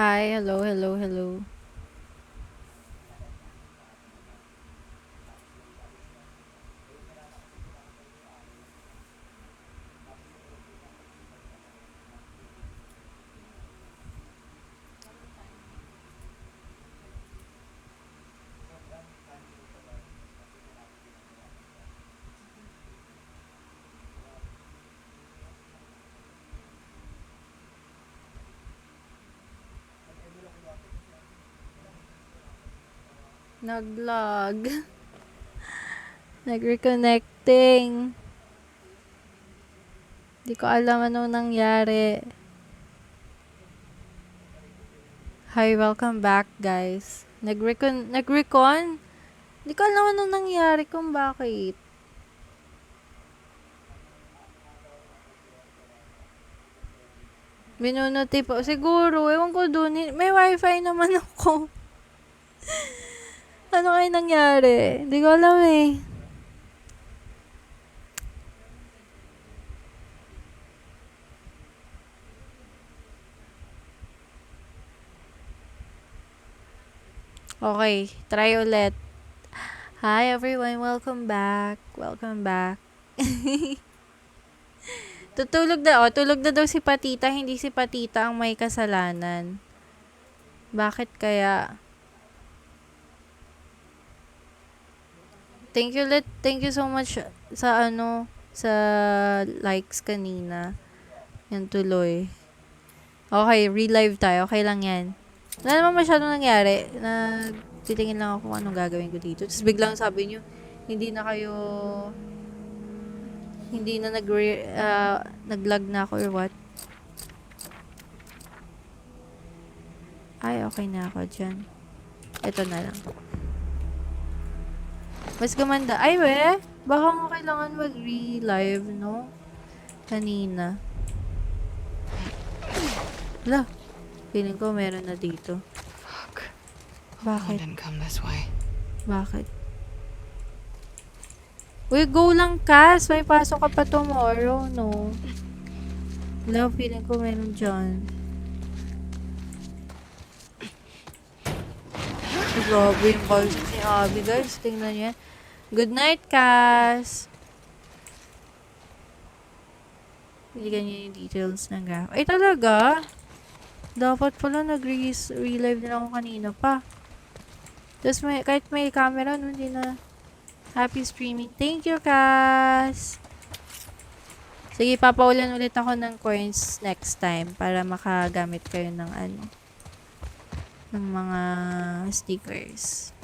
Hi, hello, hello, hello. Nag-lag. Nag-reconnecting. Di ko alam anong nangyari. Hi, welcome back, guys. Nag-recon? Di ko alam anong nangyari kung bakit. Binunuti po. Siguro, ewan ko dun. May wifi naman ako. Ano kaya nangyari? Di ko alam eh. Okay, try ulit. Hi everyone, welcome back. Welcome back. Tulog na daw si Patita, hindi si Patita ang may kasalanan. Bakit kaya? Thank you so much sa sa likes kanina. Yan tuloy. Okay, relive tayo. Okay lang yan. Wala naman masyadong nangyari. Titingin lang ako kung anong gagawin ko dito. Tapos biglang sabi nyo, hindi na kayo, hindi na nag-lag na ako or what. Ay, okay na ako dyan. Ito na lang. Mas gumanda. Ay, baka nga kailangan mag-relive, no? Kanina. Hala. Feeling ko meron na dito. Fuck. Bakit? I didn't come this way. Bakit? Uy, go lang, Cass. May pasok ka pa tomorrow, no? Hala, feeling ko meron dyan. Grabe yung balls ni Abby, guys. Tingnan niya. Good night, Cass. Bigyan niya yung details ng graph. Ay, talaga? Dapat pala nag-relive na ako kanina pa. Tapos kahit may camera, no, hindi na. Happy streaming. Thank you, Cass. Sige, papaulan ulit ako ng coins next time para makagamit kayo ng ng mga stickers.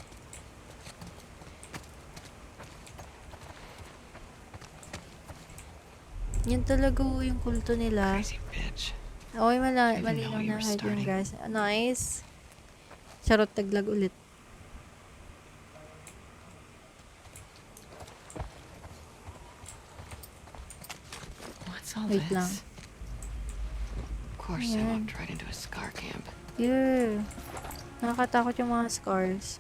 Yan talaga yung kulto nila. Crazy bitch. Okay, Didn't malinaw know you na were kahit yung starting. gas. Nice. Charot, taglag ulit. What's all Wait this? lang. Of course I Ayan. walked right into a scar camp. Yeah. Nakakatakot yung mga scars.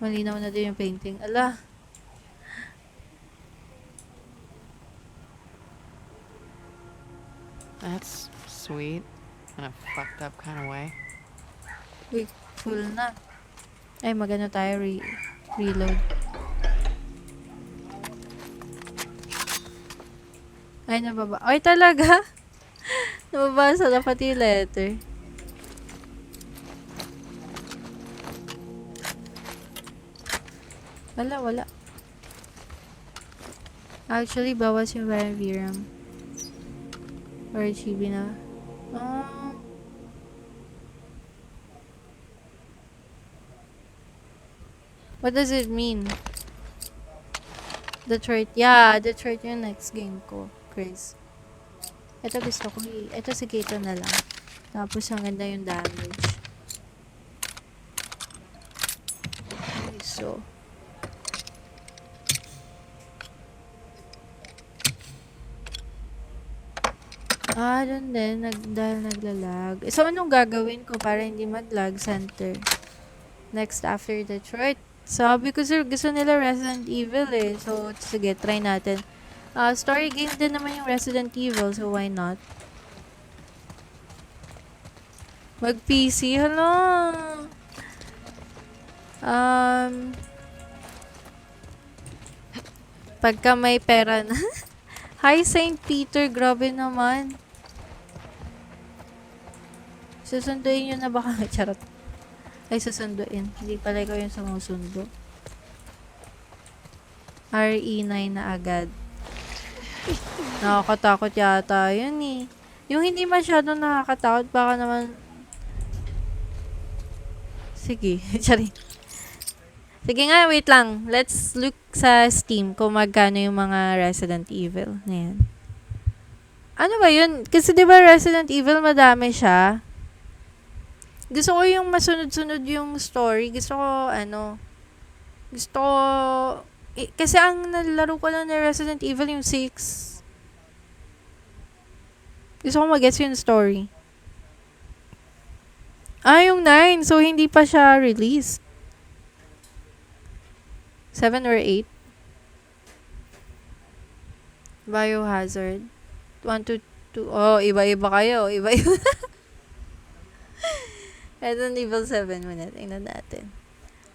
Malinaw na din yung painting. Ala. That's sweet. In a fucked up kind of way. Wait, full na. Ay, magano tayo. Reload. Ay, nababa. Ay, talaga? Nababasa na pati yung letter. Wala. Actually, bawas yung Baron VRAM. Or GB na. Oh. What does it mean? Detroit. Yeah, Detroit yung next game ko, Chris. Ito gusto ko Ito sige, ito na lang. Tapos ang ganda yung damage. Okay, so. Doon din. Dahil naglalag. So, anong gagawin ko para hindi mag-lag center? Next after Detroit. Sabi ko sir, gusto nila Resident Evil eh. So, sige, try natin. Story game din naman yung Resident Evil, so why not? Mag-PC, hala. Pagka may pera na. Hi, Saint Peter. Grabe naman. Susunduin nyo na ba kami? Charot. Ay, susunduin. Hindi pala ikaw yung sumusundo. RE9 na agad. Nakakatakot yata yun eh. Yung hindi masyadong nakakatakot, baka naman... Sige, sorry. Sige nga, wait lang. Let's look sa Steam kung magkano yung mga Resident Evil. Ayan. Ano ba yun? Kasi diba Resident Evil madami siya. Gusto ko yung masunod-sunod yung story. Gusto ko, kasi ang nalaro ko lang na Resident Evil yung 6. Gusto ko mag-guess yung story. Yung 9. So, hindi pa siya released. 7 or 8. Biohazard. 1 to 2. Oh, iba-iba kayo. Iba-iba. Resident Evil 7 muna. Tingnan natin.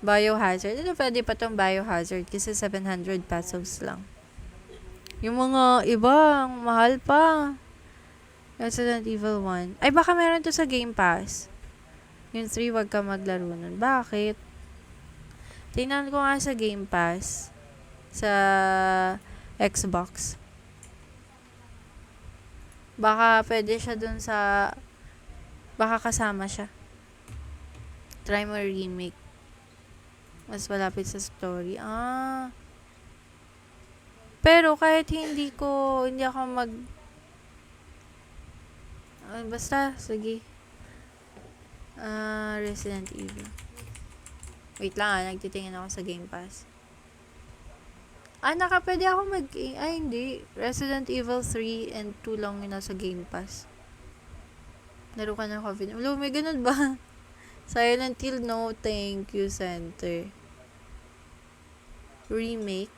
Biohazard. Ano pwede pa tong Biohazard? Kasi 700 pesos lang. Yung mga iba, ang mahal pa. Resident Evil 1. Ay, baka meron to sa Game Pass. Yung 3, wag ka maglaro nun. Bakit? Tingnan ko nga sa Game Pass. Sa Xbox. Baka pwede siya dun sa... Baka kasama siya. Try mo remake. Mas malapit sa story. Pero kahit hindi ako basta, sige. Resident Evil. Wait lang, nagtitingin ako sa Game Pass. Pwede ako hindi. Resident Evil 3 and 2 lang yun nasa Game Pass. Laro ka ng COVID. Hello, may ganun ba? Silent Hill, no thank you, Center. Remake.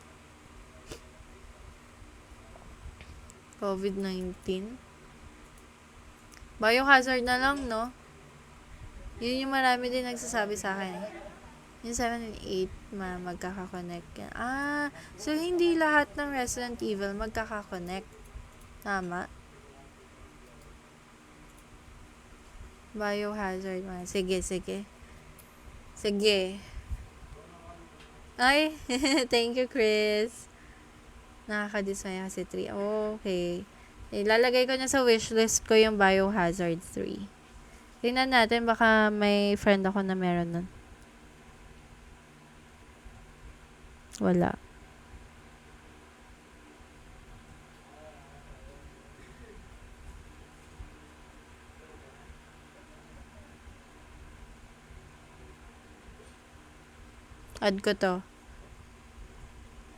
COVID-19. Biohazard na lang, no? Yun yung marami din nagsasabi sa akin. Yung 7 and 8, magkaka-connect yan. So hindi lahat ng Resident Evil magkaka-connect. Tama? Biohazard. Sige. Sige. Ay, thank you, Chris. Nakakadismaya kasi 3. Okay. Ilalagay ko na sa wishlist ko yung Biohazard 3. Tingnan natin, baka may friend ako na meron nun. Wala. Add ko to.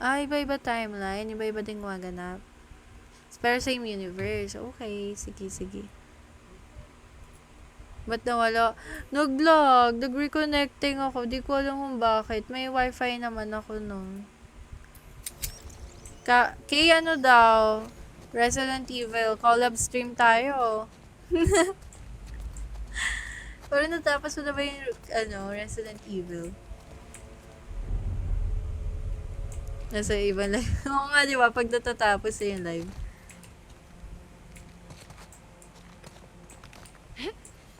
Iba-iba timeline. Iba-iba din gumaganap. Pero same universe. Okay. Sige. Ba't nawala? Nag-lag. Nag-reconnecting ako. Di ko alam kung bakit. May wifi naman ako nun. Kay daw? Resident Evil. Collab stream tayo. Pero natapos mo na ba yung, Resident Evil? Nasa ibang live. Oo nga, di ba? Pag natatapos na yung live.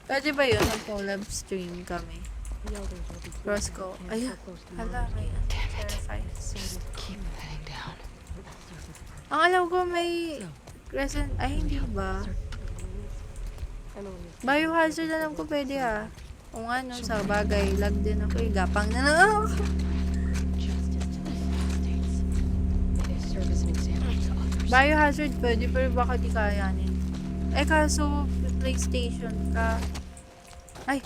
Pwede ba yun? Mag-collab stream kami. Roscoe. Ayun. Hala, may verify. Keep heading down. Ang alam ko may Resident... Ay, hindi ba? Biohazard alam ko pwede O nga no, sa bagay. Lag din ako eh. Gapang na lang ako. Biohazard pwede, pero baka di kayanin. Kaso PlayStation ka. Ay!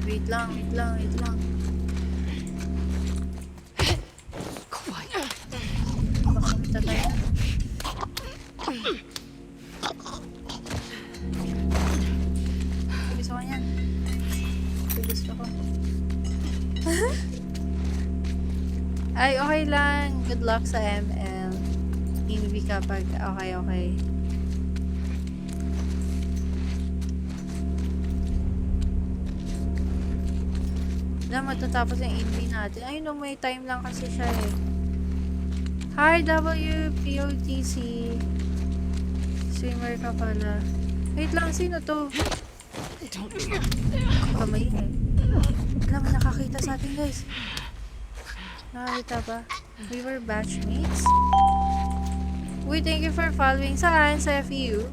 Wait lang. Quiet. Baka kita tayo. Gusto ko yan. Gusto ko. Ay, okay lang. Good luck sa ML. Invi kapag... Okay. Na matatapos yung invi natin. Ay no, may time lang kasi siya eh. Hi, WPOTC. Swimmer ka pala. Wait lang, sino to? Kamay eh. Alam mo, nakakita sa atin guys. Nakakita ba? We were batchmates? Uy, thank you for following. Saan? Sa FU?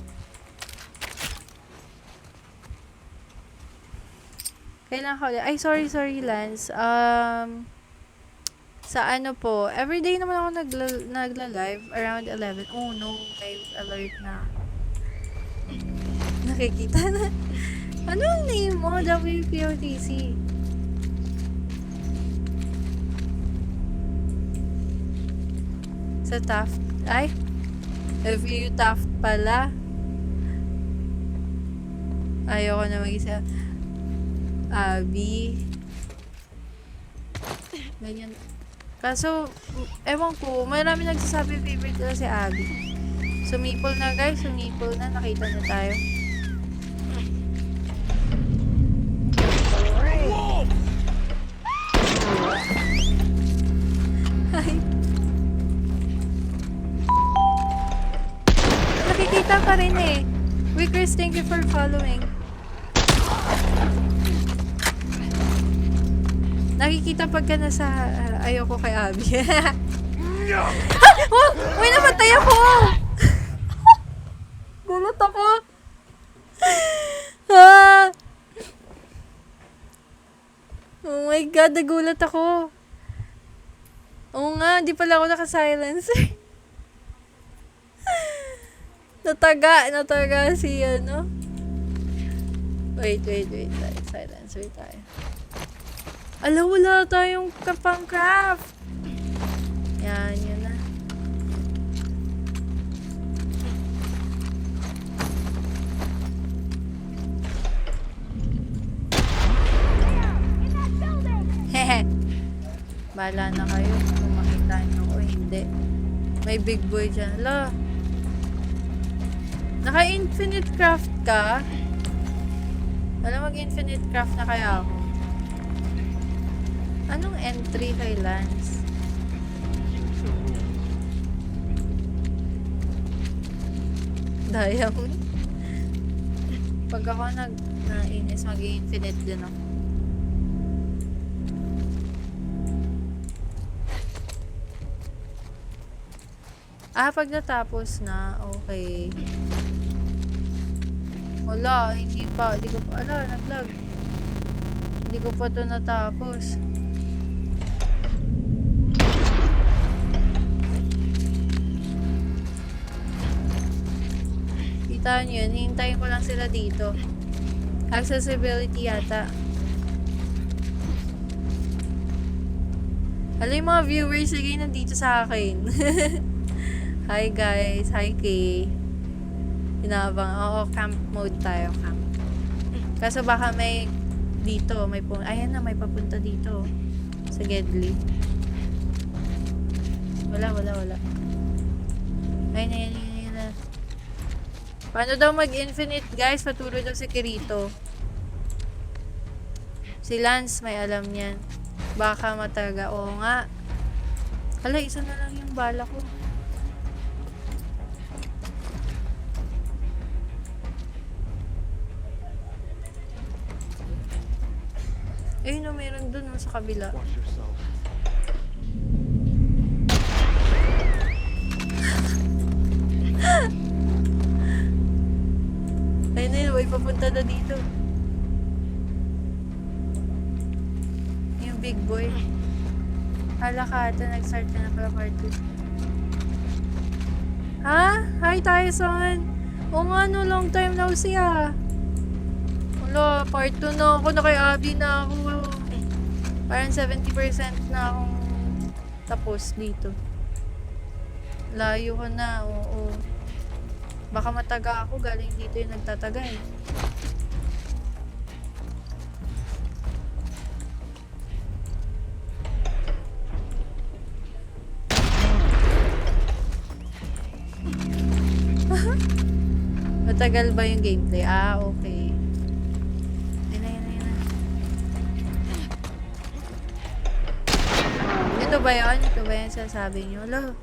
Kailan ka ulit? Ay, sorry, Lance. Sa ano po, everyday naman ako nagla-live around 11. Oh no, live alert na. Nakikita na. Ano ang name mo? WPOTC. Sa Taft. Ay, FU Taft pala. Ayoko na mag-isa. Abby. Ganyan. Kaso, ewan ko, marami nagsasabi favorite ko si Abby. Sumipol na guys, sumipol na. Nakita na tayo. Ay. Nakikita pa rin eh. Uy, Chris, thank you for following. Nakikita pagka nasa ayoko kay Abby. Oh! Uy, namatay ako! Gulat ako. Ah! Oh my God, nagulat ako. Oo nga, di pala ako naka-silence. Nataga si ano. Wait. Silencer tayo. Ala, wala tayong kapang craft. Yan, yun na. Hehe. Bahala na kayo kung makita nyo o hindi. May big boy dyan. Ala. Naka-infinite craft ka? Alam, mag-infinite craft na kaya ako. Anong entry kay Lance? Diamond? Pag ako nainis, mag-infinite din ako. Pag natapos na, okay. Wala, hindi pa. Hindi ko pa, nag-lag. Hindi ko pa ito natapos. Kita nyo yun, hintayin ko lang sila dito. Accessibility yata. Alam yung mga viewers, sige nandito sa akin. Hi guys, hi Kay. Inabang, oo, camp mode tayo, camp. Kaso baka may dito, ayan na, may papunta dito. Sa Gedli. Wala. Ayun na. Paano daw mag-infinite, guys? Patuloy daw si Kirito. Si Lance, may alam niyan. Baka mataga. Oo nga. Hala, isa na lang yung bala ko. Ayun o, meron dun sa kabila. Ayun na yun, may papunta na dito. Yung big boy. Hala ka ata, nag-start ka na pala part 2. Ha? Hi tayo, son. Oo nga no, long time now siya. Wala, part 2 na ako, na kay Abby na ako. Parang 70% na akong tapos dito. Layo ko na, oo. Baka mataga ako, galing dito yung nagtataga eh. Matagal ba yung gameplay? Ah, okay. Yun na, yun na, yun na. Ito ba yun? Ito ba yung sasabi nyo? Lo.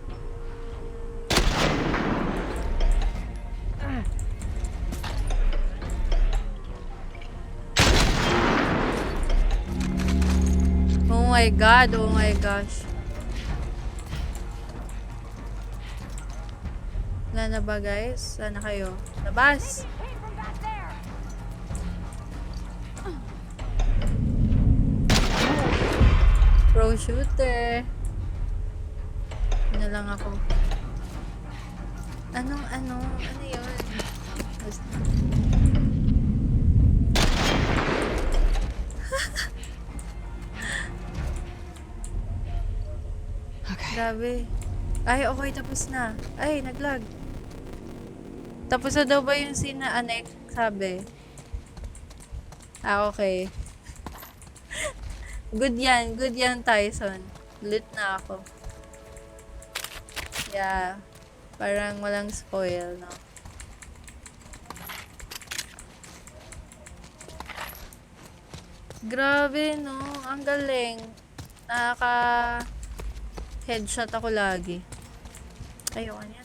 Oh my god, oh my gosh. Wala na ba guys? Sana kayo. Labas! Pro shooter. Ano lang ako. Ano yun? Basta. Okay. Grabe. Ay, okay, tapos na. Ay, naglag. Tapos na daw ba yung scene na Anek? Sabi. Ah, okay. Good yan, Tyson. Lit na ako. Yeah. Parang walang spoil, no? Grabe, no? Ang galing. Headshot ako lagi. Ayoko niyan.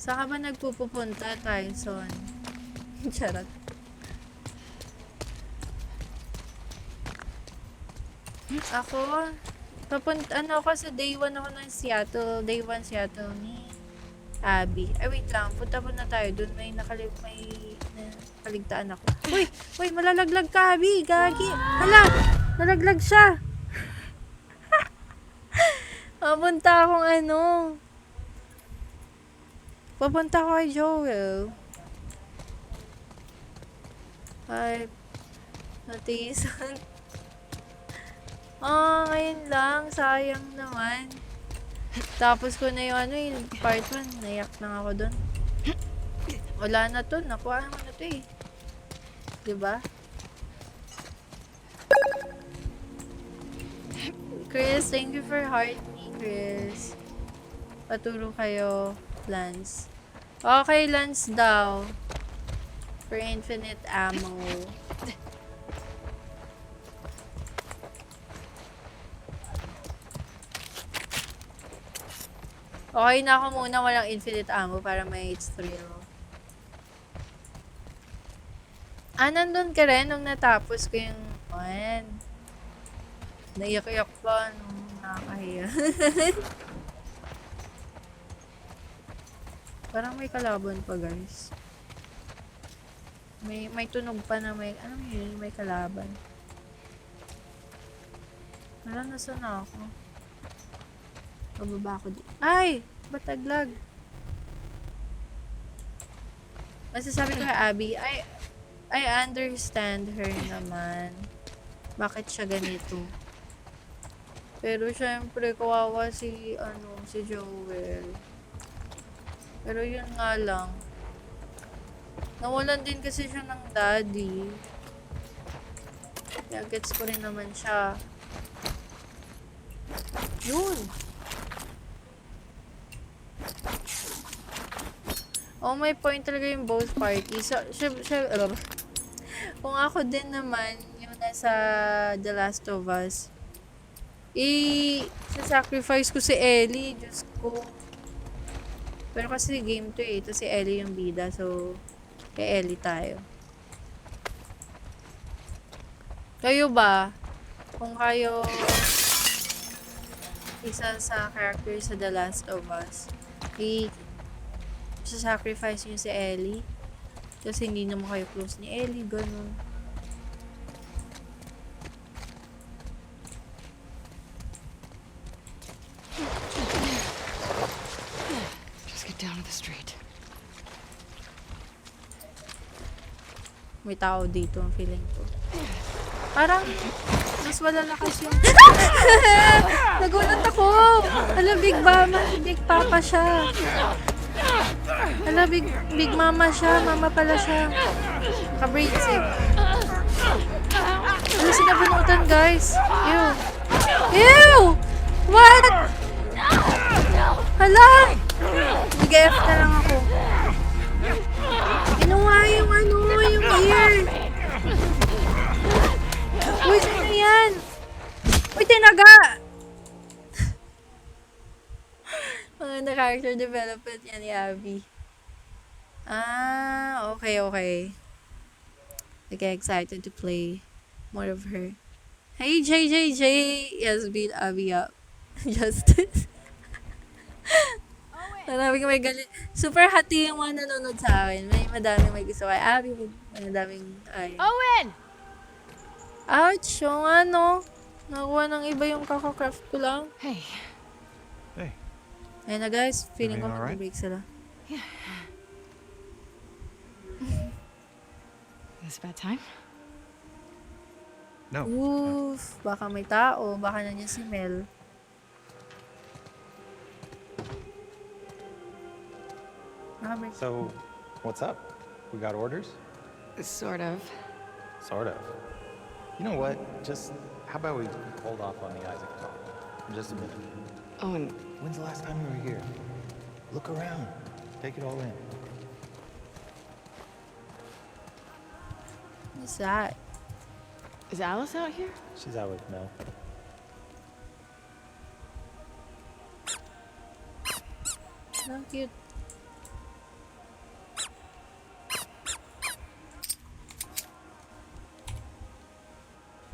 Saan ka ba nagpupunta, Tyson? Charot. Ako, ano ako sa day 1 ako ng Seattle. Day 1 Seattle ni Abby. Ay, wait lang. Punta muna tayo. Doon may nakaligtaan ako. Uy! Uy! Malalaglag ka, Abby! Gagi! Hala! Nalaglag siya! Papunta akong Papunta ko kay Joel. Ay, natiisan. Ngayon lang. Sayang naman. Tapos ko na yung part 1. Naiyak lang ako dun. Wala na to. Nakuha mo na to eh. Diba? Chris, thank you for heart me, Chris. Paturo kayo, Lance. Okay, Lance daw. For infinite ammo. Okay na ako muna, walang infinite ammo para may thrill. Nandun ka rin nung natapos ko yung one. Naiyak-iyak pa nung nakakahiya. Parang may kalaban pa, guys. May tunog pa na may kalaban. Nasa na ako. Pababa ako dito. Ay! Bataglag. Masasabi ko kay Abby, I understand her naman. Bakit siya ganito? Pero syempre, kawawa si Joel. Pero yun nga lang. Nawalan din kasi siya ng daddy. Kaya gets ko rin naman siya. Yun! Oh, may point talaga yung both parties. So, kung ako din naman, yung nasa The Last of Us, sacrifice ko si Ellie. Diyos ko. Pero kasi game to eh. Ito si Ellie yung bida. So, kay Ellie tayo. Kayo ba? Kung kayo isa sa character sa The Last of Us, sacrifice niyo si Ellie kasi hindi naman kayo close ni Ellie, ganun. Just get down to the street. May tao dito ang feeling ko. Parang mas malalakas yung nagulat ako. Alam, Big Mama, Big Papa siya. Alam, Big Mama siya. Mama pala siya. Naka-braces eh. Ano sinabunutan, guys? Ew. Ew! What? Hala! Nag-F na lang ako. Kinuha yung ano, yung ear. Uy, sino yan? Uy, tinaga! Maganda character development yan ni Abby. Ah, okay. I get excited to play more of her. Hey, JJJ! Yes, beat Abby up. Justice. Maraming may galit. Super hati yung mga nanonood sa akin. Madaming may gusto kay Abby. Madaming ay. Owen! Ouch! Yung ano. Nakuha ng iba yung kakacraft ko lang. Hey, Hey, Ayun na guys. Feeling ko Everything alright? mag-break sila. is it bad time? no. Oof. Baka may tao. Baka nandiyan si Mel. Nakabreak. So, what's up? We got orders? Sort of. Sort of. You know what? Just, how about we hold off on the Isaac talk? For just a minute. Owen, When's the last time you were here? Look around. Take it all in. What's that? is Alice out here? She's out with Mel. So cute.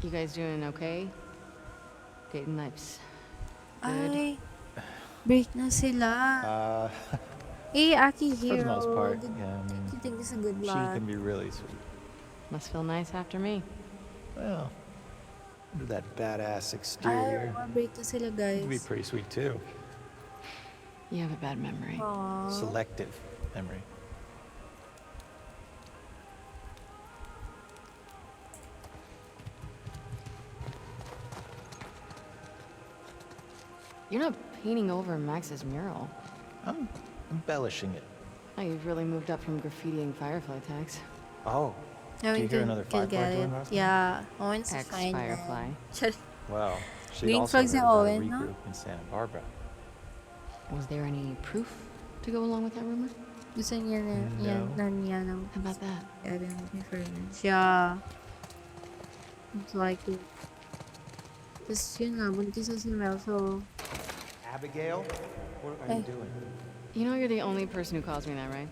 You guys doing okay? Dating life's good. Ay. Break na sila. Aki For Hero. the most part, Good- yeah, I mean, You think it's a good she lot? can be really sweet. Must feel nice after me. Well, under that badass Ay, exterior, break na sila you can be guys. pretty sweet too. You have a bad memory. Aww. Selective memory. You're not painting over Max's mural. I'm embellishing it. Oh, you've really moved up from graffitiing firefly tags. Oh, No, Do you we hear can- another can firefly get doing it. last night? Yeah. Owen's fine. Ex-firefly. Char- well, she Green also flags heard ni about a Owen, no? regroup in Santa Barbara. Was there any proof to go along with that rumor? Gusto niya na, niya ng How about that? Evan reference. Yeah. It's like it. Tapos yun nga, buntis na si Mel, so... Abigail, what are Hey. you doing? You know you're the only person who calls me that, right?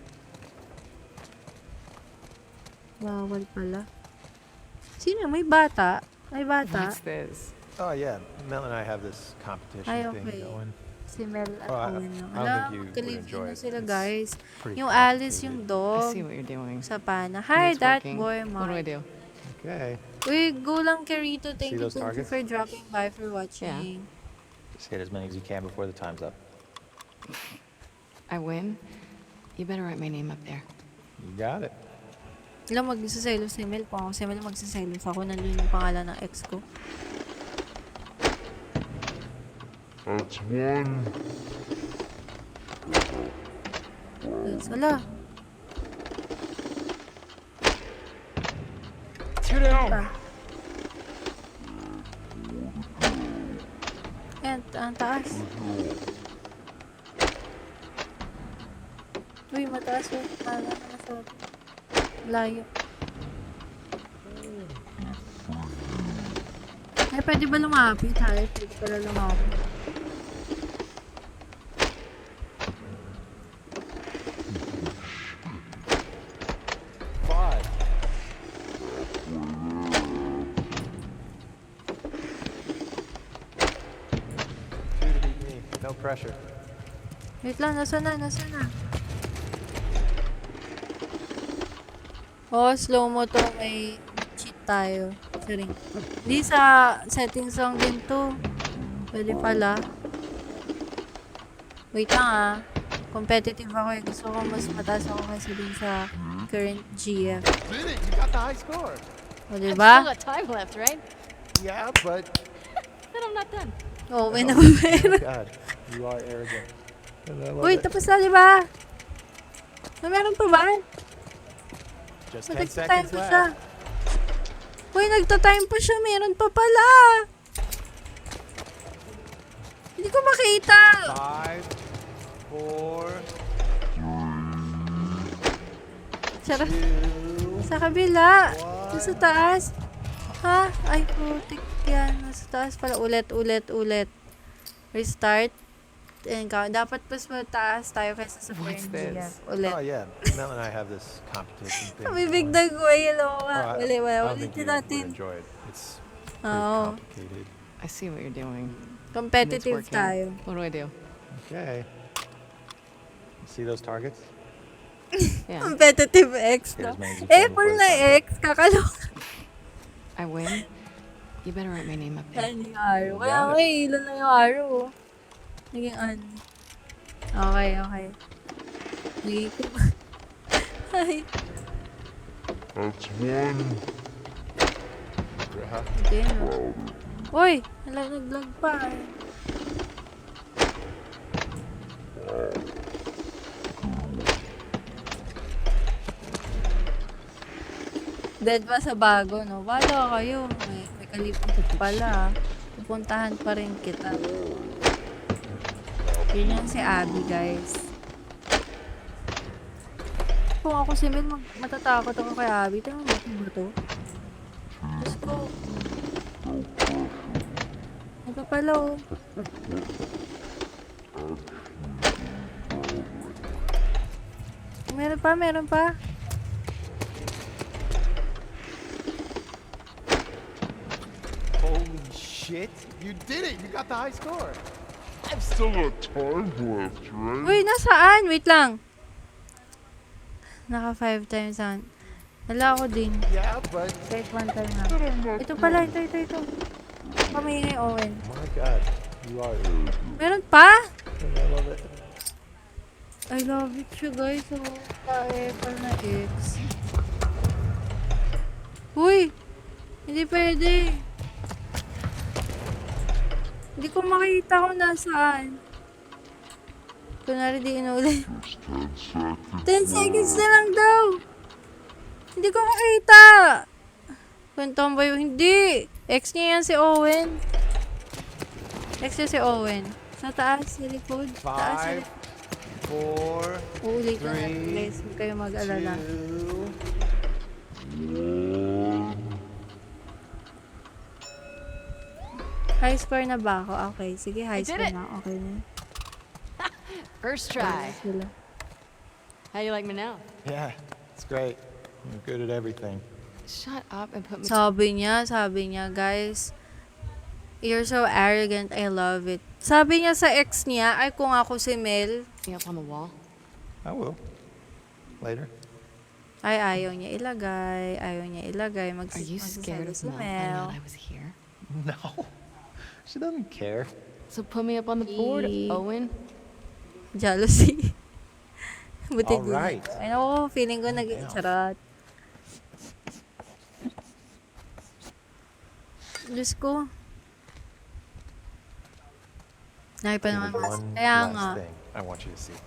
Bawal pala. Sino? May bata? May bata? What's this? Oh yeah, Mel and I have this competition Ay, thing okay. going. Si Mel at Oh, I- Owen lang. I don't Alam, think you would magka-live enjoy na it. sila It's guys. Pretty Yung Alice, complicated. yung I dog, see what you're doing. sa pana. And Hi, it's that working. boy, What do I Mark. do? Okay, Uy, go lang kay Rito. Thank you those targets? for dropping by for watching. just hit as many as you can before the time's up. I win? You better write my name up there. You got it. Alam, magsaselos si Mel. Kung ako si Mel, magsaselos ako. Nandun yung pangalan ng ex ko. That's one. Yes, ala. Get out! Pa. Ayan, ang taas. Uy, mataas yun. Kala na masarap. Layo. Ay, pwede ba lumapit? Ay, pwede pala lumapit. Five. Two to beat me. No pressure. Wait lang, nasa na? Oh, slow mo to. May cheat tayo. Sorry. Di sa settings lang din to. Pwede pala. Wait lang ah. Competitive ako eh. Gusto ko mas mataas ako kasi din sa current GF. Did it! You got the high score. O, Still diba? got time left, right? Yeah, but Then I'm not done. Oo, may nababayar. God, you are arrogant. And I love Uy, it. tapos na, diba? Na meron pa ba? Just 10 Nagta-time seconds pa siya. left. Uy, nagta-time pa siya. Meron pa pala. Hindi ko makita! 5, 4, Sarap. 2, Sa kabila. Doon sa taas. Ha? Ay, putik yan. Sa taas pala. Ulit. Restart. And count. Dapat mas mataas tayo kaysa sa What's friendly. this? Ulit. Oh yeah, Mel and I have this competition thing. Bibigdag ko yun. Oh, Wala. I don't Ulit think you would natin. enjoy it. It's pretty Oo. complicated. I see what you're doing. And it's Competitive working. tayo. What do I do? Okay. See those targets? Yeah. Competitive X, no? Here's my Eh, G7 full for na the X. Kakaloka. I win. You better write my name up there. Saan yung arrow? Kaya Got it. okay, ilan na yung arrow. Naging ano. Okay. Naging Ay, That's one. Yeah. okay no. Uy, naglag pa. Dead pa sa bago, no? Wala kayo. May kalimutan pala. Pupuntahan pa rin kita. Yun yung si Abby, guys. Kung ako si Mel, matatakot ako kay Abby. Tingnan mo ba to? Diyos ko. Ito pala, oh. Meron pa. Holy shit! You did it! You got the high score. I've still got time left, right? Uy, nasaan? Wait lang. Naka 5 times on. Wala ako din. Yeah, but Kahit 1 time na. Ito pala, ito. Pamingay Owen. my God, you are. Meron pa? I love it. I love it siya, guys. So, pa na X. Uy! Hindi pwede. Hindi ko makita kung nasaan. Kunwari di inulit. 10 seconds na lang daw. Hindi ko makita. Kung tomboy, hindi. Ex niya yan si Owen. Ex niya si Owen. Sa taas, sa likod. Taas, sa 5, likod. 4, Uulit ko na, 3, guys. Huwag kayo mag-alala. 2. High score na ba ako? Okay, sige, high did score it. na. Okay na. First try. Sila. How you like me now? Yeah, it's great. You're good at everything. Shut up and put me Sabi niya, guys, you're so arrogant, I love it. Sabi niya sa ex niya, ay kung ako si Mel, up on the wall. I will. Later. ay ayaw niya ilagay. Are you scared of si Mel? I Mel. know I was here. No. She doesn't care. So put me up on the board, E- Owen. Jealousy. Buti din. Alright. Ay naku, feeling ko charot. Diyos ko. Ay pa naman. There's one Kaya nga. last thing I want you to see.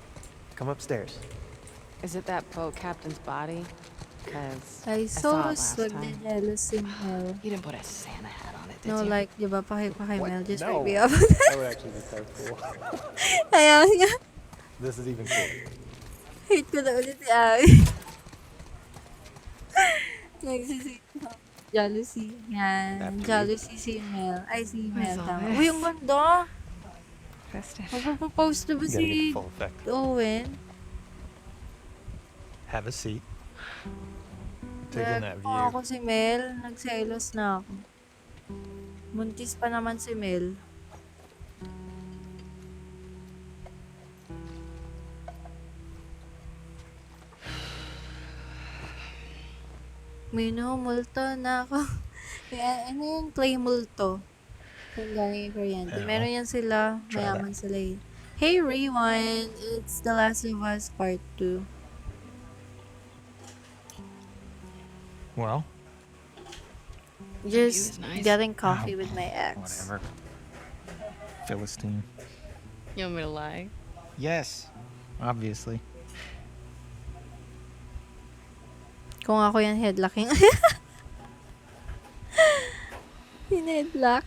Come upstairs. Is it that boat captain's body? Because Ay, saw so it last swag time. na jealous si Mel. You didn't put a Santa hat on it, did No, you? like, di ba, kay What? Mel, just No. like, up. That would actually be so cool. Kaya nga, This is even cooler. hate ko na ulit si Abby. Nagsisi. Jealousy. Yan. After you. Jealousy si Mel. Ay, si Mel. all Tama. this? Uy, ang ganda. Festive. Magpapost na ba You gotta get si full effect. Owen? Have a seat. Take in that Kung view. ako si Mel, nagselos na ako. Buntis pa naman si Mel. Minumulto na ako. Kaya, ano yung play multo? Kung gano'y variante. Ano? Meron yan sila. Try Mayaman sila eh. Hey, Rewind! It's The Last of Us Part 2. Well, Just is nice. getting coffee with my ex. whatever. Philistine. You want me to lie? Yes, obviously. Kung ako yan, headlocking. Hinheadlock.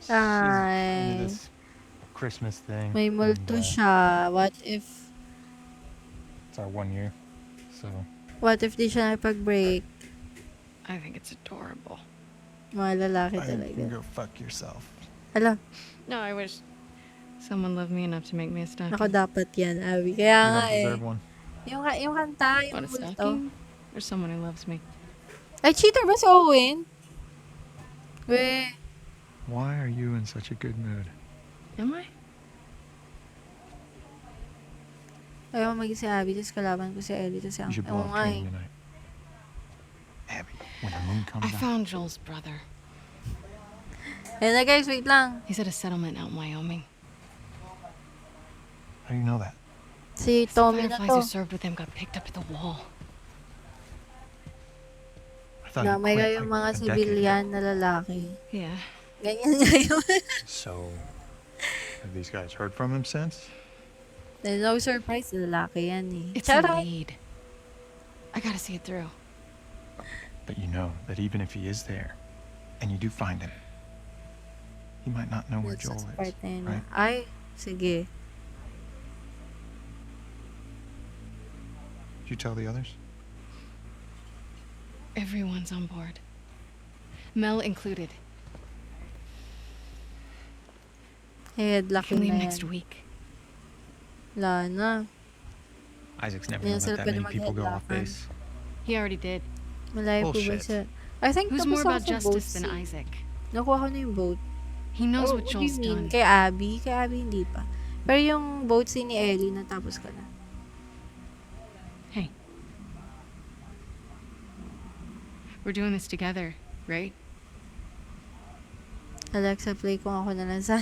she's into Ay, this Christmas thing. may and, multo siya. It's our 1 year, so What if di siya nakipag-break? I think it's adorable. Mga lalaki I think you can talaga. go fuck yourself. Hala, No, I wish someone loved me enough to make me a stocking. ako dapat yan, Abby. Kaya You nga don't eh. deserve one. Yung kanta, yung Want a multo. stocking? Or someone who loves me? Ay, cheater ba si Owen? We, Why are you in such a good mood? Am I? ayaw maging si Abby, tapos kalaban ko si Ellie, tapos You should blow ang up Kane tonight. Abby, when the moon comes I out. found Joel's brother. Ayun na guys, wait lang. He's at a settlement out in Wyoming. How do you know that? Si The Tommy na fireflies who to. served with him got picked up at the wall. I thought you Damay quit kayong like mga a decade civilian ago. na lalaki. Yeah. Ganyan ngayon. So, have these guys heard from him since? There's no surprise, lalaki yan eh. It's a Charot! lead. I gotta see it through. But you know that even if he is there, and you do find him, he might not know where That's Joel sa is, part na yun. right? Ay, sige. Did you tell the others? Everyone's on board. Mel included. Headlock He'll yun leave na next yan. week. Wala na. Isaac's never Yeah, gonna so let that pwede many people go off mag-headlockan. base. He already did. Malayo po ba Bullshit. siya? I think Who's tapos more ako about sa justice boats than eh. Isaac? Nakuha ko na yung boat. He knows Oh, what do you Joel's mean? done. Kay Abby? Kay Abby hindi pa. Pero yung boat scene ni Ellie, natapos ko na. Hey. We're doing this together, right? Alexa, play kung ako na lang sa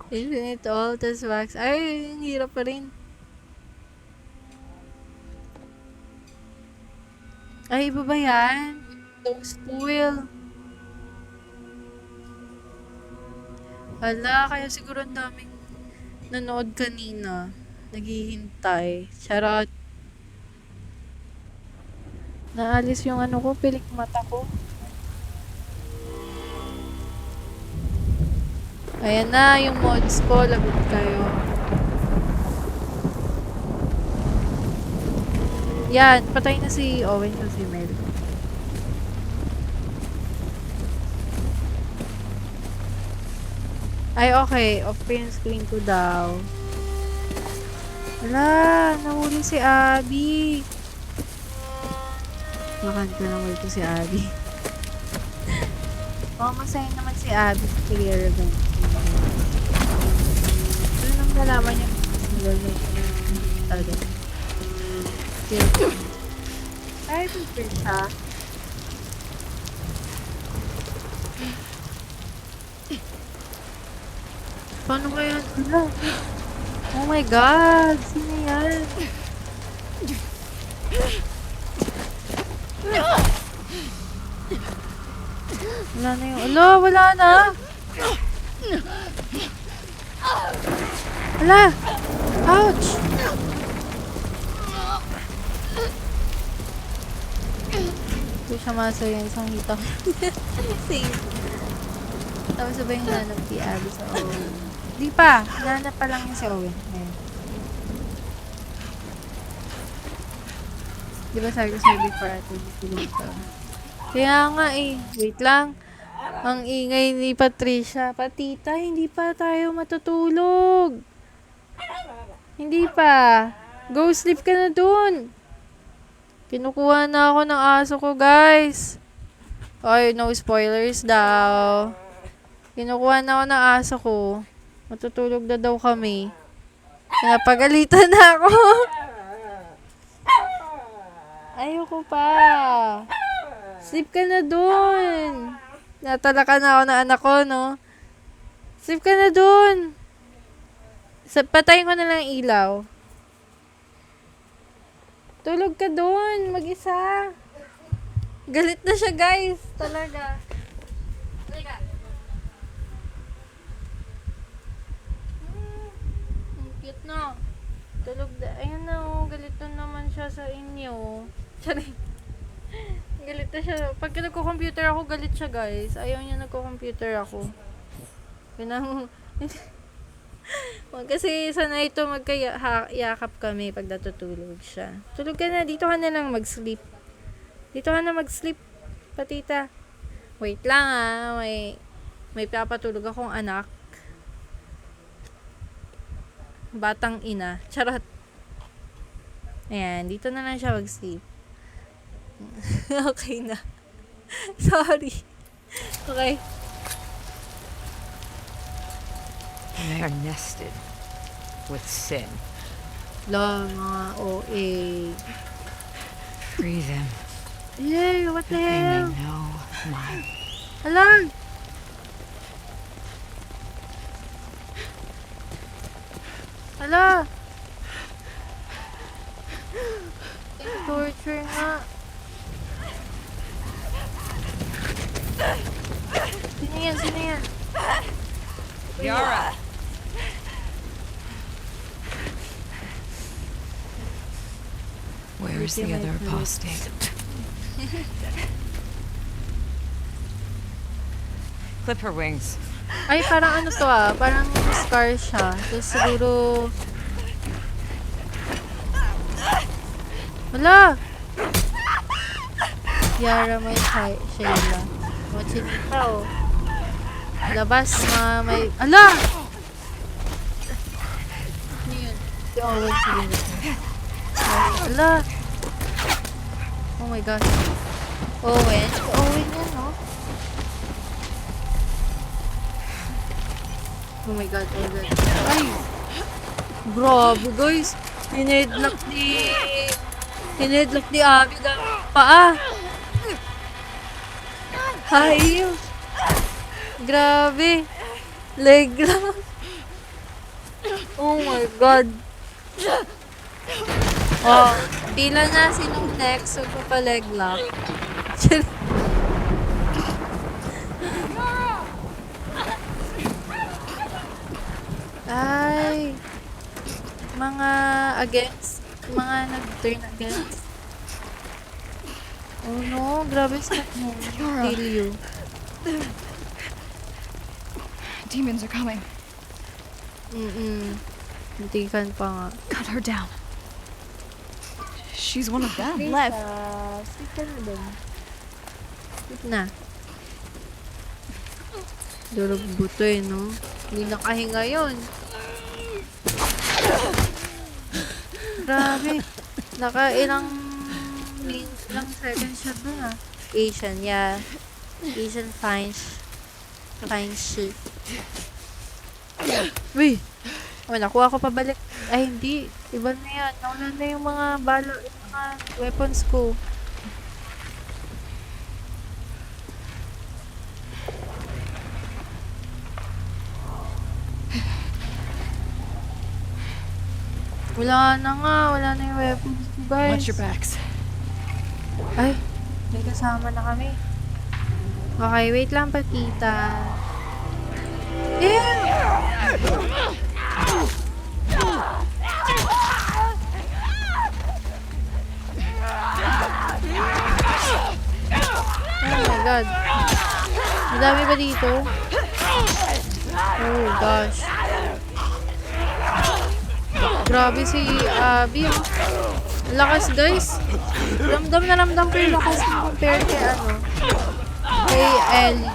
Infinite All, tas Wax. Ay, ang hirap pa rin. Ay, iba ba yan? Don't spoil. Hala, kaya siguro ang daming nanood kanina. Naghihintay. Charot. Naalis yung ano ko, pilik mata ko. Ayan na, yung mods ko. Lagot kayo. Yan, patay na si Owen o si Mel. Ay, okay. Off-print screen ko daw. Wala, nahuli si Abby. Makanta na multo si Abby. Oh, masaya naman si Abby sa clear event. Doon nang nalaman niya single na talaga. Ay, picture siya. Paano kaya? Wala. Oh my God! Sino yan? Wala na yung... Ala, wala na! Ala! Ouch! Hindi siya masaya yung isang hita. Same. Tapos sabay yung nanap si Abby sa Owen. Di pa! Nanap pa lang yung si Owen. Ayan. Di ba sabi ko sa'yo before atin pinunta? Kaya nga eh. Wait lang. Ang ingay ni Patricia. Patita, hindi pa tayo matutulog. Hindi pa. Go sleep ka na dun. Kinukuha na ako ng aso ko, guys. Oy, no spoilers daw. Kinukuha na ako ng aso ko. Matutulog na daw kami. Napagalitan na ako. Ayoko pa. Sleep ka na dun. Natalakan na ako ng anak ko, no? Sleep ka na dun. Patayin ko na lang ang ilaw. Tulog ka dun. Mag-isa. Galit na siya, guys. Talaga. Halika. Ang cute na. Tulog na. Ayan na, oh. Galit na naman siya sa inyo. Charing. Galit na siya. Pag nagko-computer ako, galit siya, guys. Ayaw niya nagko-computer ako. Pinang... Kasi sanay ito magkayakap kami pag natutulog siya. Tulog ka na. Dito ka na lang mag-sleep. Dito ka na mag-sleep, patita. Wait lang may papatulog akong anak. Batang ina. Charot. Ayan, dito na lang siya mag-sleep. Okay na. Sorry. Okay. They are nested with sin. Mga OA. Free them. Yay, what the They may hell? know my Alam! Hala! Torture nga. Sino yan? Sino yan? Yara. Where is the other apostate? Clip her wings. Ay, parang ano to parang scar siya. So, siguro... Wala! Yara may Shayla. Machinita, Labas, may... Ala! Ano yun? Si Owen, sige. Ala! Oh my gosh. Owen? Si Owen yan, no? Oh my god, oh my god. Ay! Grabe, guys. Hinedlock ni Abby na paa. Hayop. Grabe. Leg lock. Oh my god. Oh, pila na sinong next. So, pa leg lock. Ay. Mga against. Mga nag-turn against. Oh no, grabe snap mo. Kill you. Demons are coming. Hintikan pa nga. Cut her down. She's one of them. Left. Sleep ka na din. Sleep na. Durog buto no? Hindi nakahinga yun. Grabe. Ilang seconds siya dun Asian, yeah. Asian fine shit. Uy! Oh, nakuha ko pabalik. Ay, hindi. Iba na yan. Nawala na yung mga yung mga weapons ko. Wala na nga. Wala na yung weapons ko, guys. Watch your backs. Ay, may kasama na kami. Okay, wait lang, patita. Oh my god. Madami ba dito? Oh gosh. Grabe si Abby. Lakas, guys. Ramdam na ramdam ko yung lakas mo compare kay kay Ellie.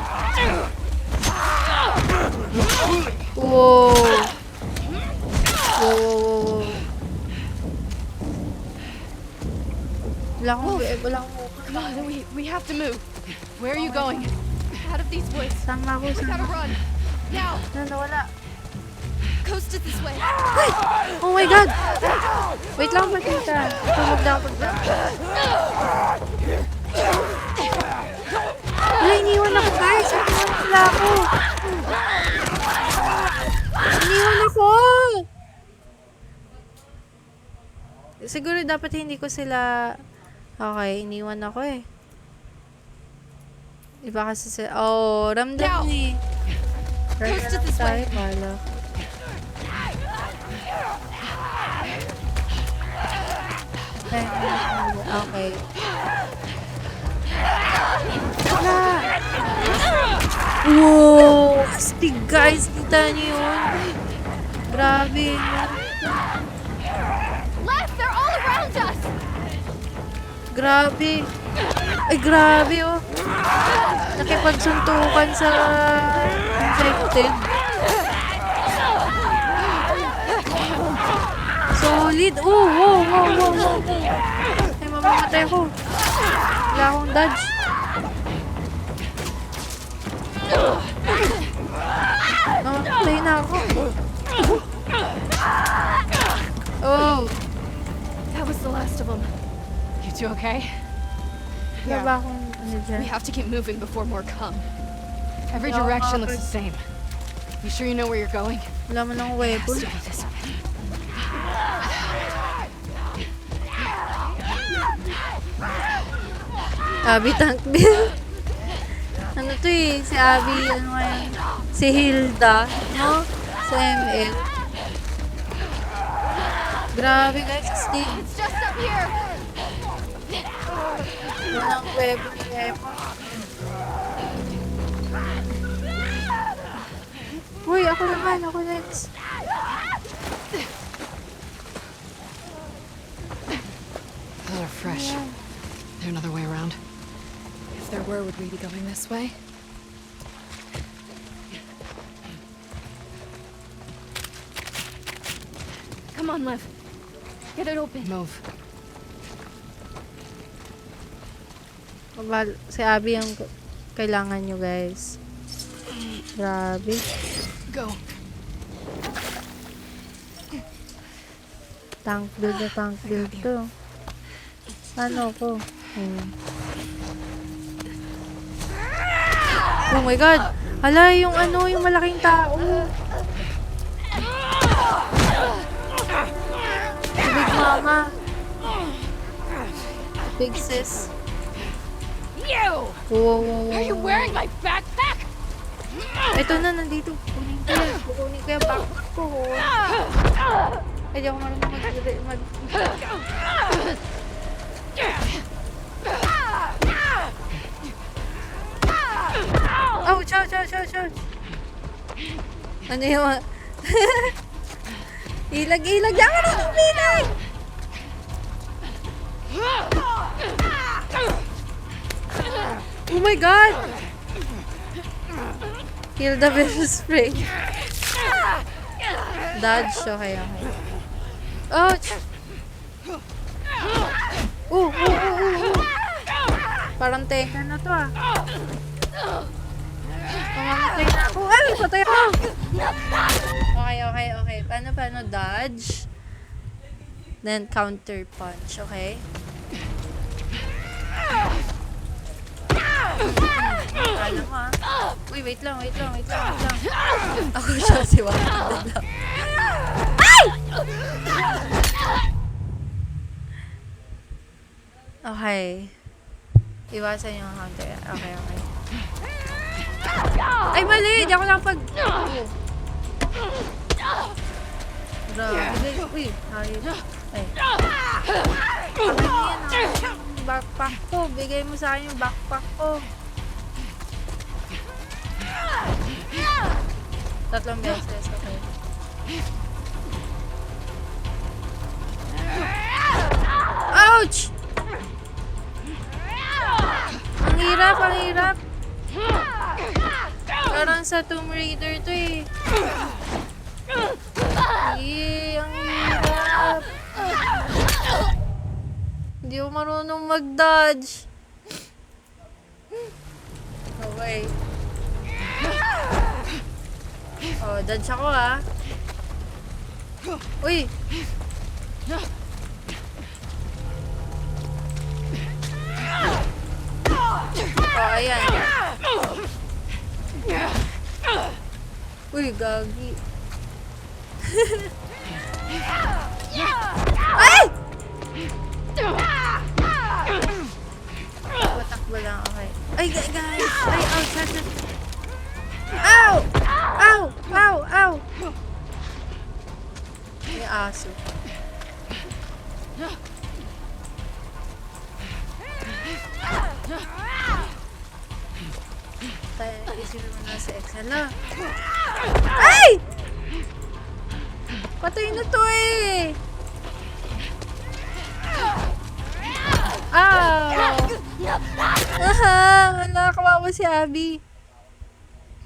Whoa. Whoa. Wala akong Come on, we have to move. Where are you going? Out of these woods. Sama ko, We gotta sama. run. Now, Nawala. coast it this way. Oh my god! Wait lang, patita. Tulog na ako dyan. Wala, iniwan ako, guys. Iniwan pala ako. Iniwan ako! Siguro dapat hindi ko sila... Okay, iniwan ako eh. Iba kasi sila... Oh, ramdam ni. Coast it this way. Bala. Okay. Wow! Astig guys! Kita niyo yun? Grabe. Left! They're all around us! Grabe. Ay, grabe oh. Nakipagsuntukan sa infected. Solid. Oh, wow, wow, wow, wow. Ay, mamamatay ko. Wala akong dodge. Mamamatay na ako. Oh. That was the last of them. You two okay? Wala ba akong ano dyan? We have to keep moving before more come. Every Yeah, direction looks okay. the same. You sure you know where you're going? Wala mo ng weapon. Has to be this way. Abby Tank Bill. Ano to eh? Si Abby, ano nga yun? Si Hilda, no? Sa ML. Grabe guys, Steve. It's just up here! Walang weapon. Uy, ako naman. Ako next. Those are fresh. There another way around? If there were, would we be going this way? Come on, Lev. Get it open. Move. Si Abby ang kailangan nyo guys. Grabe. Go. Tank build to. Ano ko? Oh my god! Hala, yung ano, yung malaking tao. Big mama. Big sis. You! Wow. Are you wearing my backpack? Ito na, nandito. Kunin ko yan. Kukunin ko yung backpack ko. Ay, di ako marunong mag... Ouch! Ouch! Ouch! Ouch! Ouch! Ano yung... Ilag! Ilag! Diyan ka na tumilag! Oh my god! Kill the visual spray. Dodge. Okay, okay. Ouch! Parang tenga na to ah. Mamamatay na ako. Ay! Patay ako! Okay. Paano? Dodge. Then counter punch. Okay? Alam mo ah. Uy, wait lang. Ako siya si Wanda lang. Ay! Okay. Iwasan yung counter. Okay. Ay, mali! Di ako lang pag... Grabe. Uy, ayos. Ay. Ano yan ah? Backpack ko. Bigay mo sa akin yung backpack ko. 3 beses. Okay. Ouch! Ang hirap. Parang sa Tomb Raider to eh. Ang hirap. Hindi ako marunong mag-dodge. Okay. Oh, dodge ako ah. Uy! Oh, ayan. Uy, gagi. Ay! Patakbo lang, okay. Ay, guys! Ay, ouch! Ow! Ow! May aso. Hala. Ay! Patay na to eh. Ow! Aha! Wala, kawawa si Abby.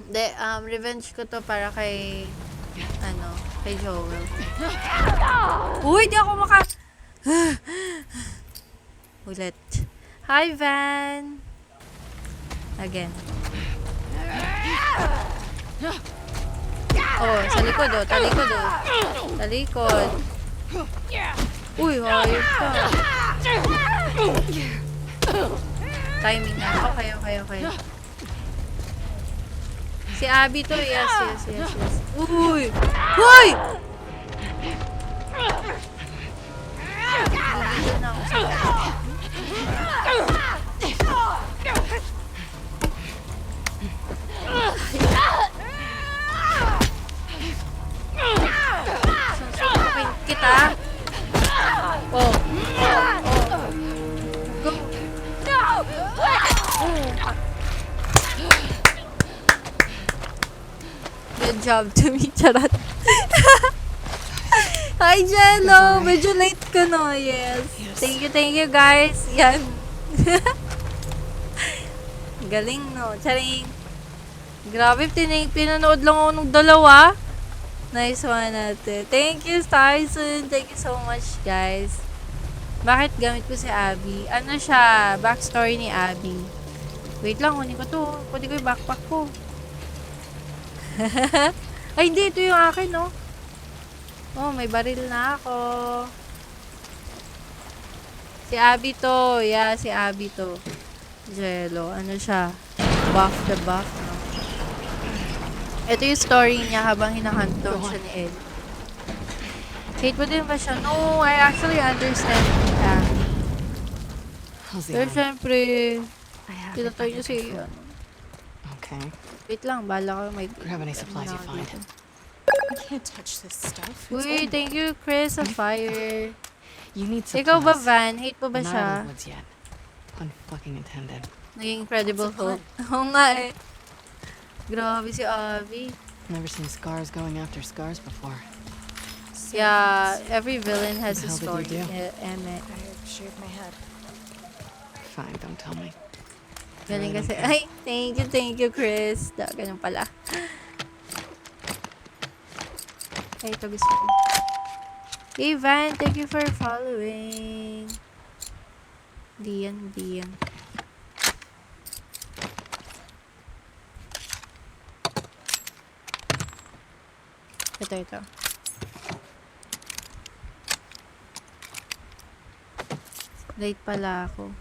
Hindi, revenge ko to para kay, kay Joel. Uy, di ako Ulit. Hi, Van! Again. Oh, sa likod oh. Talikod oh. Talikod. Uy, hayop ka. Timing na. Okay. Si Abby to. Yes. Uy! Uy! Dito na ako sa Susukukin kita. Oh. Go. Good job to me, charot. Hi, Jello! Medyo late ka, no? Yes. Thank you, guys. Yan. Galing, no? Charing. Grabe, pinanood lang ako ng dalawa. Nice one natin. Thank you, Tyson. Thank you so much, guys. Bakit gamit ko si Abby? Ano siya? Backstory ni Abby. Wait lang, kunin ko to. Kunin ko yung backpack ko. Ay, hindi. Ito yung akin, no? Oh, may baril na ako. Si Abby to. Yeah, si Abby to. Jello. Ano siya? Buff the buff, no? Ito yung story niya habang hinahunt siya ni Ellie. Hate mo din ba siya? No, I actually understand Abby. How's the Pero arm? syempre, I have it tinatay under niya si... control. Okay. Wait lang, bala ko may... Grab any supplies you find. I can't touch this stuff. Uy, thank you, Chris, sa fire. You need supplies. Ikaw ba, Van? Hate mo ba I'm not siya? out of the woods yet. Pun fucking intended. Naging Incredible Hulk. Oo nga eh. Grabe si Abby. Never seen scars going after scars before. Yeah, every villain has a What the hell story. did you do? Eme. I shaved my head. Fine, don't tell me. Galing I kasi. really Ay, thank you, Chris. Ganun pala. Ay, ito gusto ko. Hey, Van, thank you for following. Diyan. Ito. Late pala ako.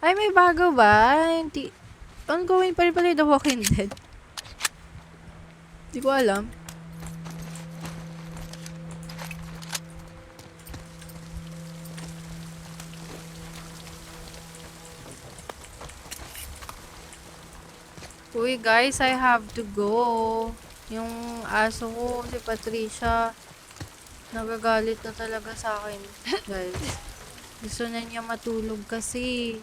Ay, may bago ba? Hindi. Ongoing pa rin pala yung The Walking Dead. Hindi ko alam. Uy, guys, I have to go. Yung aso ko, si Patricia, nagagalit na talaga sa akin, guys. Gusto na niya matulog kasi.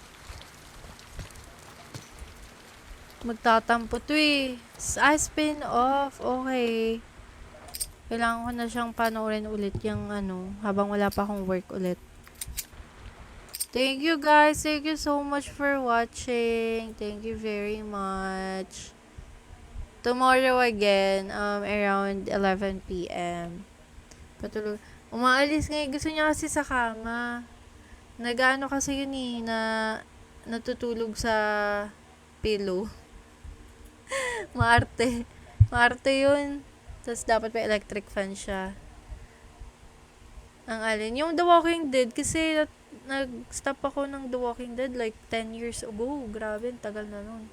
Magtatampo to eh. Spin off. Okay. Kailangan ko na siyang panoorin ulit yung habang wala pa akong work ulit. Thank you guys. Thank you so much for watching. Thank you very much. Tomorrow again, around 11 p.m. Patulog. Umaalis ngayon. Gusto niya kasi sa kama. Nag-ano kasi yun eh, na natutulog sa pillow. Maarte. Maarte yun. Tapos dapat may electric fan siya. Ang alin. Yung The Walking Dead, kasi nag-stop ako ng The Walking Dead like 10 years ago. Grabe, tagal na nun.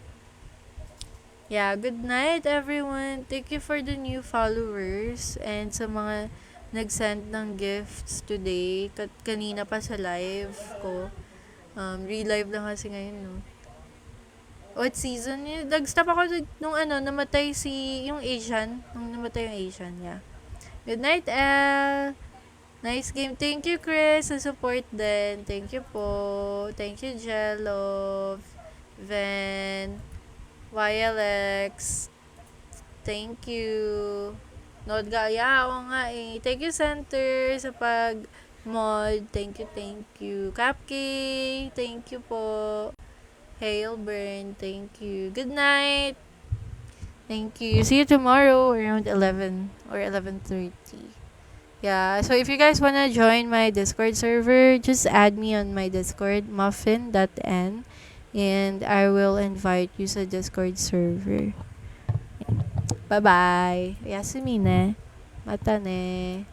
Yeah, good night everyone. Thank you for the new followers and sa mga nag-send ng gifts today. Kanina pa sa live ko. Relive lang kasi ngayon, no? What season yun? Nag-stop ako nung namatay yung Asian. Nung namatay yung Asian, yeah. Good night, Elle. Nice game. Thank you, Chris, sa support din. Thank you po. Thank you, Jello. Ven. YLX. Thank you. Nod Gaya, oo nga eh. Thank you, Center, sa pag-mod. Thank you. Cupcake, thank you po. Hailburn, thank you. Good night. Thank you. See you tomorrow around 11 or 11:30. Yeah, so if you guys wanna join my Discord server, just add me on my Discord, muffin.n, and I will invite you sa Discord server. Bye-bye. Yasumi ne. Mata ne.